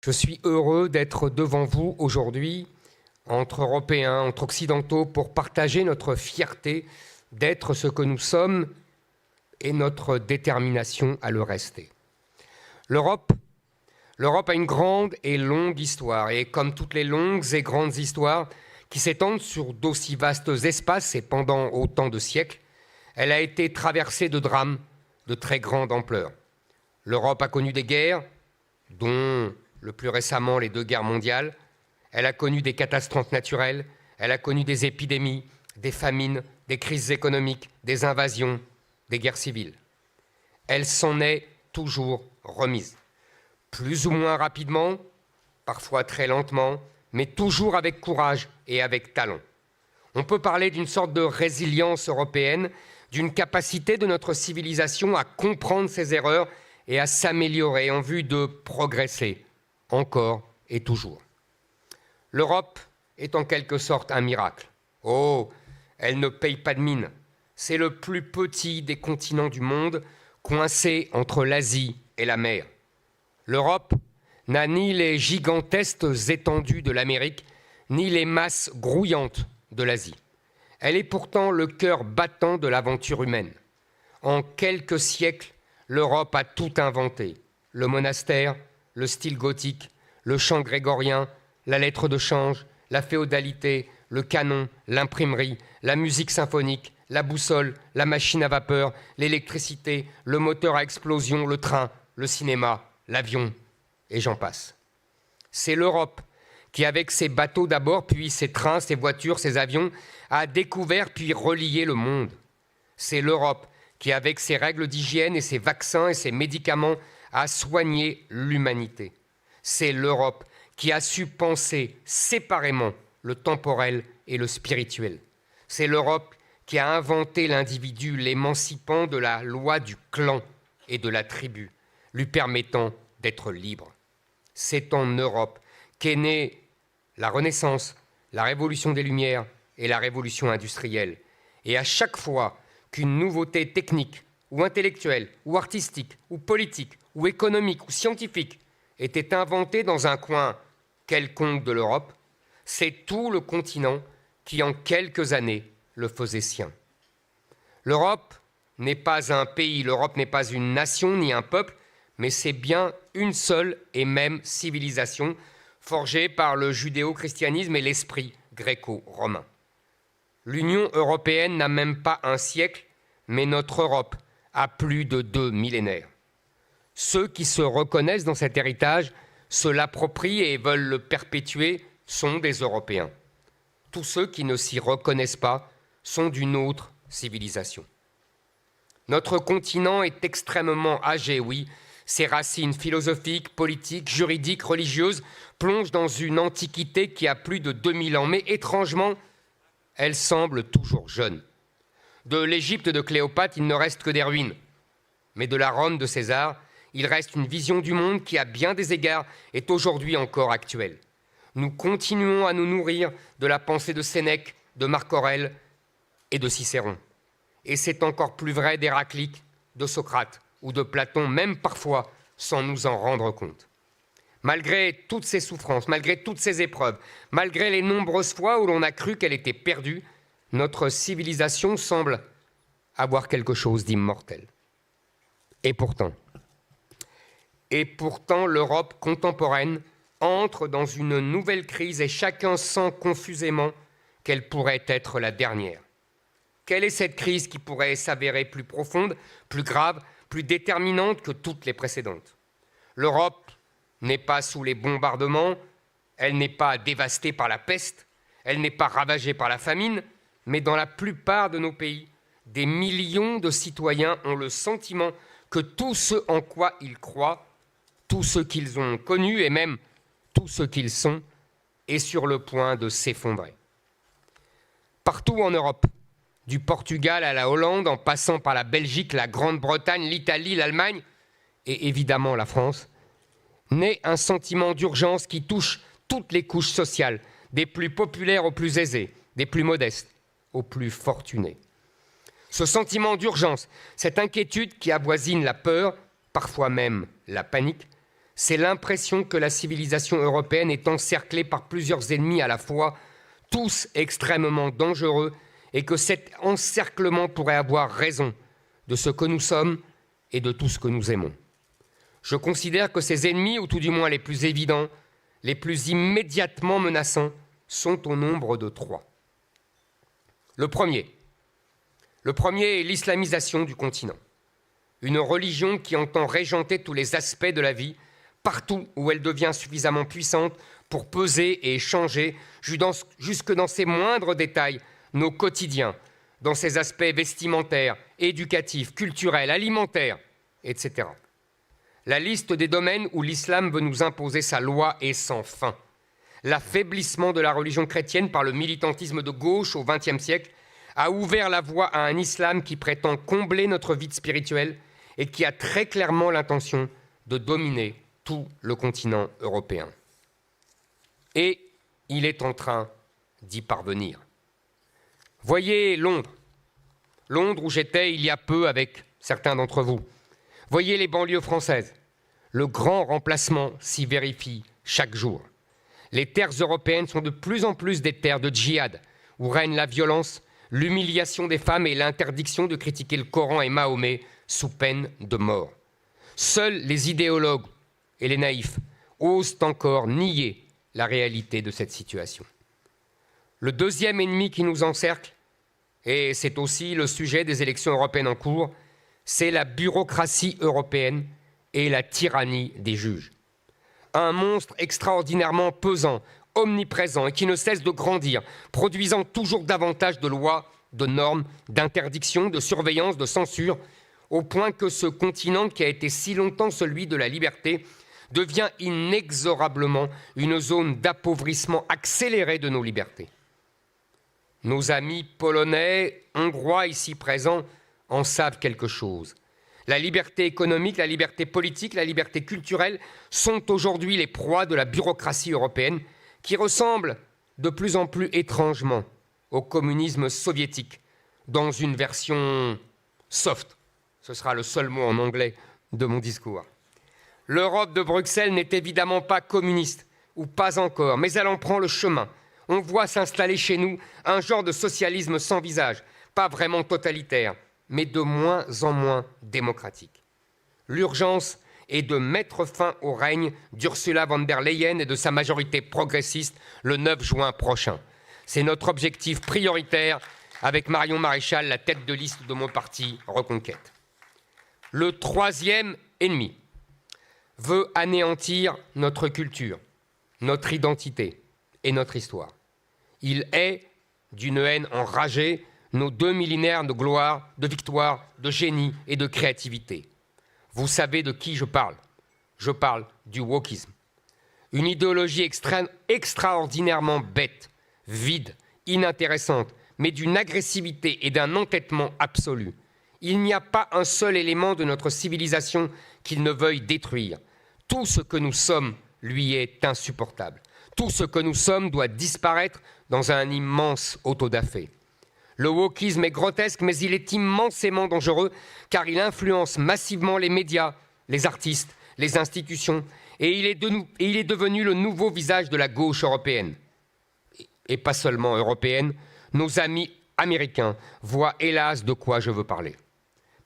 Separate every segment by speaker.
Speaker 1: Je suis heureux d'être devant vous aujourd'hui, entre Européens, entre Occidentaux, pour partager notre fierté d'être ce que nous sommes et notre détermination à le rester. L'Europe a une grande et longue histoire, et comme toutes les longues et grandes histoires qui s'étendent sur d'aussi vastes espaces et pendant autant de siècles, elle a été traversée de drames de très grande ampleur. L'Europe a connu des guerres, dont le plus récemment les 2 guerres mondiales. Elle a connu des catastrophes naturelles, elle a connu des épidémies, des famines, des crises économiques, des invasions, des guerres civiles. Elle s'en est toujours remise, plus ou moins rapidement, parfois très lentement, mais toujours avec courage et avec talent. On peut parler d'une sorte de résilience européenne, d'une capacité de notre civilisation à comprendre ses erreurs et à s'améliorer en vue de progresser, encore et toujours. L'Europe est en quelque sorte un miracle. Oh, elle ne paye pas de mine. C'est le plus petit des continents du monde, coincé entre l'Asie et la mer. L'Europe n'a ni les gigantesques étendues de l'Amérique, ni les masses grouillantes de l'Asie. Elle est pourtant le cœur battant de l'aventure humaine. En quelques siècles, l'Europe a tout inventé. Le monastère, le style gothique, le chant grégorien, la lettre de change, la féodalité, le canon, l'imprimerie, la musique symphonique, la boussole, la machine à vapeur, l'électricité, le moteur à explosion, le train, le cinéma, l'avion, et j'en passe. C'est l'Europe qui, avec ses bateaux d'abord, puis ses trains, ses voitures, ses avions, a découvert puis relié le monde. C'est l'Europe qui, avec ses règles d'hygiène et ses vaccins et ses médicaments, a soigné l'humanité. C'est l'Europe qui a su penser séparément le temporel et le spirituel. C'est l'Europe qui a inventé l'individu, l'émancipant de la loi du clan et de la tribu, lui permettant d'être libre. C'est en Europe qu'est née la Renaissance, la Révolution des Lumières et la Révolution industrielle. Et à chaque fois qu'une nouveauté technique ou intellectuelle ou artistique ou politique ou économique ou scientifique était inventée dans un coin quelconque de l'Europe, c'est tout le continent qui, en quelques années, le faisait sien. L'Europe n'est pas un pays, l'Europe n'est pas une nation ni un peuple, mais c'est bien une seule et même civilisation forgée par le judéo-christianisme et l'esprit gréco-romain. L'Union européenne n'a même pas un siècle, mais notre Europe a plus de 2 millénaires. Ceux qui se reconnaissent dans cet héritage, se l'approprient et veulent le perpétuer sont des Européens. Tous ceux qui ne s'y reconnaissent pas sont d'une autre civilisation. Notre continent est extrêmement âgé, oui. Ses racines philosophiques, politiques, juridiques, religieuses plongent dans une antiquité qui a plus de 2000 ans. Mais étrangement, elle semble toujours jeune. De l'Égypte de Cléopâtre, il ne reste que des ruines. Mais de la Rome de César, il reste une vision du monde qui, à bien des égards, est aujourd'hui encore actuelle. Nous continuons à nous nourrir de la pensée de Sénèque, de Marc Aurèle et de Cicéron. Et c'est encore plus vrai d'Héraclite, de Socrate ou de Platon, même parfois sans nous en rendre compte. Malgré toutes ces souffrances, malgré toutes ces épreuves, malgré les nombreuses fois où l'on a cru qu'elle était perdue, notre civilisation semble avoir quelque chose d'immortel. Et pourtant, l'Europe contemporaine entre dans une nouvelle crise et chacun sent confusément qu'elle pourrait être la dernière. Quelle est cette crise qui pourrait s'avérer plus profonde, plus grave, plus déterminante que toutes les précédentes? L'Europe n'est pas sous les bombardements, elle n'est pas dévastée par la peste, elle n'est pas ravagée par la famine, mais dans la plupart de nos pays, des millions de citoyens ont le sentiment que tout ce en quoi ils croient, tout ce qu'ils ont connu et même tout ce qu'ils sont est sur le point de s'effondrer. Partout en Europe, du Portugal à la Hollande, en passant par la Belgique, la Grande-Bretagne, l'Italie, l'Allemagne et évidemment la France, naît un sentiment d'urgence qui touche toutes les couches sociales, des plus populaires aux plus aisés, des plus modestes aux plus fortunés. Ce sentiment d'urgence, cette inquiétude qui avoisine la peur, parfois même la panique, c'est l'impression que la civilisation européenne est encerclée par plusieurs ennemis à la fois, tous extrêmement dangereux, et que cet encerclement pourrait avoir raison de ce que nous sommes et de tout ce que nous aimons. Je considère que ces ennemis, ou tout du moins les plus évidents, les plus immédiatement menaçants, sont au nombre de 3. Le premier est l'islamisation du continent. Une religion qui entend régenter tous les aspects de la vie, partout où elle devient suffisamment puissante pour peser et changer, jusque dans ses moindres détails, nos quotidiens, dans ses aspects vestimentaires, éducatifs, culturels, alimentaires, etc. La liste des domaines où l'islam veut nous imposer sa loi est sans fin. L'affaiblissement de la religion chrétienne par le militantisme de gauche au XXe siècle a ouvert la voie à un islam qui prétend combler notre vide spirituel et qui a très clairement l'intention de dominer tout le continent européen. Et il est en train d'y parvenir. Voyez Londres où j'étais il y a peu avec certains d'entre vous. Voyez les banlieues françaises. Le grand remplacement s'y vérifie chaque jour. Les terres européennes sont de plus en plus des terres de djihad, où règne la violence, l'humiliation des femmes et l'interdiction de critiquer le Coran et Mahomet sous peine de mort. Seuls les idéologues et les naïfs osent encore nier la réalité de cette situation. Le deuxième ennemi qui nous encercle, et c'est aussi le sujet des élections européennes en cours, c'est la bureaucratie européenne et la tyrannie des juges. Un monstre extraordinairement pesant, omniprésent et qui ne cesse de grandir, produisant toujours davantage de lois, de normes, d'interdictions, de surveillance, de censure, au point que ce continent qui a été si longtemps celui de la liberté devient inexorablement une zone d'appauvrissement accéléré de nos libertés. Nos amis polonais, hongrois ici présents en savent quelque chose. La liberté économique, la liberté politique, la liberté culturelle sont aujourd'hui les proies de la bureaucratie européenne qui ressemble de plus en plus étrangement au communisme soviétique dans une version soft. Ce sera le seul mot en anglais de mon discours. L'Europe de Bruxelles n'est évidemment pas communiste, ou pas encore, mais elle en prend le chemin. On voit s'installer chez nous un genre de socialisme sans visage, pas vraiment totalitaire, mais de moins en moins démocratique. L'urgence est de mettre fin au règne d'Ursula von der Leyen et de sa majorité progressiste le 9 juin prochain. C'est notre objectif prioritaire avec Marion Maréchal, la tête de liste de mon parti Reconquête. Le troisième ennemi veut anéantir notre culture, notre identité et notre histoire. Il est d'une haine enragée nos 2 millénaires de gloire, de victoire, de génie et de créativité. Vous savez de qui je parle. Je parle du wokisme. Une idéologie extraordinairement bête, vide, inintéressante, mais d'une agressivité et d'un entêtement absolu. Il n'y a pas un seul élément de notre civilisation qu'il ne veuille détruire. Tout ce que nous sommes lui est insupportable. Tout ce que nous sommes doit disparaître dans un immense autodafé. Le wokisme est grotesque, mais il est immensément dangereux car il influence massivement les médias, les artistes, les institutions, et il est devenu le nouveau visage de la gauche européenne. Et pas seulement européenne, nos amis américains voient hélas de quoi je veux parler.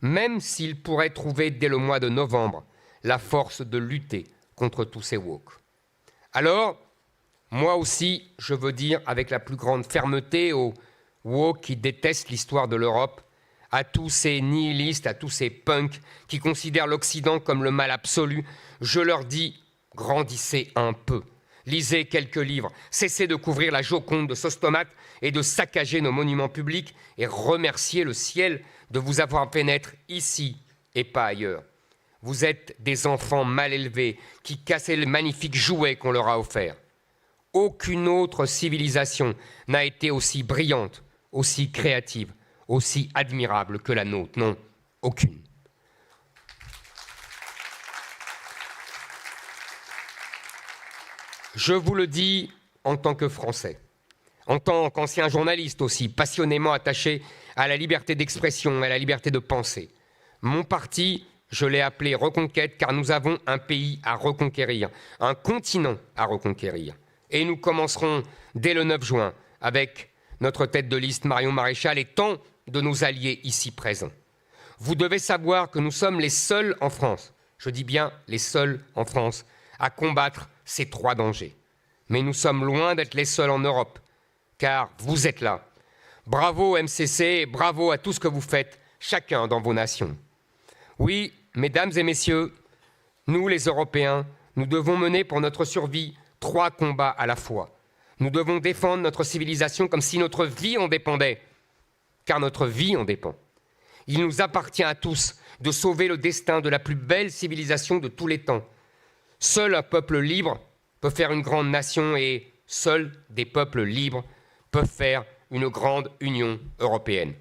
Speaker 1: Même s'ils pourraient trouver dès le mois de novembre la force de lutter contre tous ces woke. Alors, moi aussi, je veux dire avec la plus grande fermeté aux woke qui détestent l'histoire de l'Europe, à tous ces nihilistes, à tous ces punks qui considèrent l'Occident comme le mal absolu, je leur dis, grandissez un peu, lisez quelques livres, cessez de couvrir la Joconde de sauce tomate et de saccager nos monuments publics et remerciez le ciel de vous avoir fait naître ici et pas ailleurs. Vous êtes des enfants mal élevés qui cassaient les magnifiques jouets qu'on leur a offerts. Aucune autre civilisation n'a été aussi brillante, aussi créative, aussi admirable que la nôtre. Non, aucune. Je vous le dis en tant que Français, en tant qu'ancien journaliste aussi, passionnément attaché à la liberté d'expression, à la liberté de penser. Mon parti Je l'ai appelé reconquête car nous avons un pays à reconquérir, un continent à reconquérir. Et nous commencerons dès le 9 juin avec notre tête de liste Marion Maréchal et tant de nos alliés ici présents. Vous devez savoir que nous sommes les seuls en France, je dis bien les seuls en France, à combattre ces 3 dangers. Mais nous sommes loin d'être les seuls en Europe, car vous êtes là. Bravo MCC et bravo à tout ce que vous faites, chacun dans vos nations. Oui, mesdames et messieurs, nous les Européens, nous devons mener pour notre survie 3 combats à la fois. Nous devons défendre notre civilisation comme si notre vie en dépendait, car notre vie en dépend. Il nous appartient à tous de sauver le destin de la plus belle civilisation de tous les temps. Seul un peuple libre peut faire une grande nation et seuls des peuples libres peuvent faire une grande Union européenne.